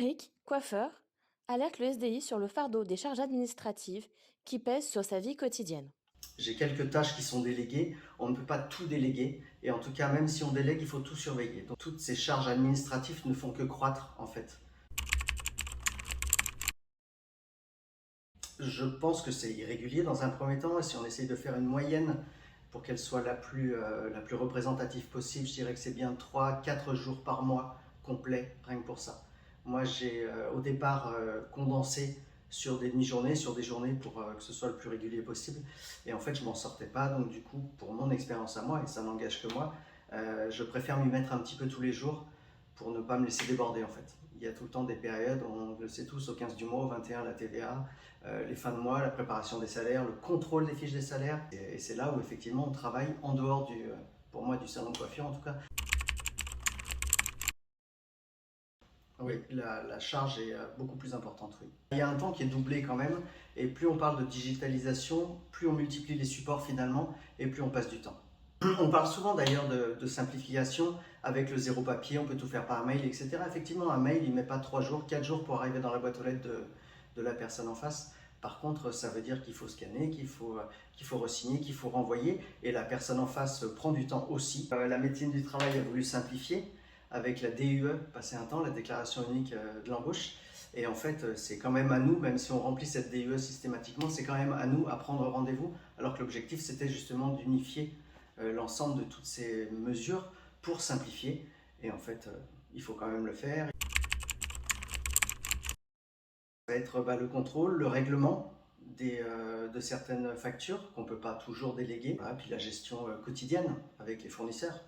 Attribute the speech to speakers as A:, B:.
A: Eric, coiffeur, alerte le SDI sur le fardeau des charges administratives qui pèsent sur sa vie quotidienne.
B: J'ai quelques tâches qui sont déléguées, on ne peut pas tout déléguer et en tout cas même si on délègue il faut tout surveiller. Donc toutes ces charges administratives ne font que croître en fait. Je pense que c'est irrégulier dans un premier temps et si on essaye de faire une moyenne pour qu'elle soit la plus représentative possible, je dirais que c'est bien 3 4 jours par mois complet, rien que pour ça. Moi j'ai au départ condensé sur des demi-journées, sur des journées pour que ce soit le plus régulier possible. Et en fait je m'en sortais pas, donc du coup pour mon expérience à moi, et ça n'engage que moi, je préfère m'y mettre un petit peu tous les jours pour ne pas me laisser déborder en fait. Il y a tout le temps des périodes, on le sait tous, au 15 du mois, au 21 la TVA, les fins de mois, la préparation des salaires, le contrôle des fiches des salaires. Et c'est là où effectivement on travaille en dehors pour moi, du salon de coiffure en tout cas. Oui, la charge est beaucoup plus importante, oui. Il y a un temps qui est doublé quand même, et plus on parle de digitalisation, plus on multiplie les supports finalement, et plus on passe du temps. On parle souvent d'ailleurs de simplification avec le zéro papier, on peut tout faire par mail, etc. Effectivement, un mail, il ne met pas 3 jours, 4 jours pour arriver dans la boîte aux lettres de la personne en face. Par contre, ça veut dire qu'il faut scanner, qu'il faut re-signer, qu'il faut renvoyer, et la personne en face prend du temps aussi. La médecine du travail a voulu simplifier avec la DUE, passer un temps, la déclaration unique de l'embauche. Et en fait, c'est quand même à nous, même si on remplit cette DUE systématiquement, c'est quand même à nous à prendre rendez-vous, alors que l'objectif c'était justement d'unifier l'ensemble de toutes ces mesures pour simplifier. Et en fait, il faut quand même le faire. Ça va être le contrôle, le règlement de certaines factures qu'on ne peut pas toujours déléguer, voilà, puis la gestion quotidienne avec les fournisseurs.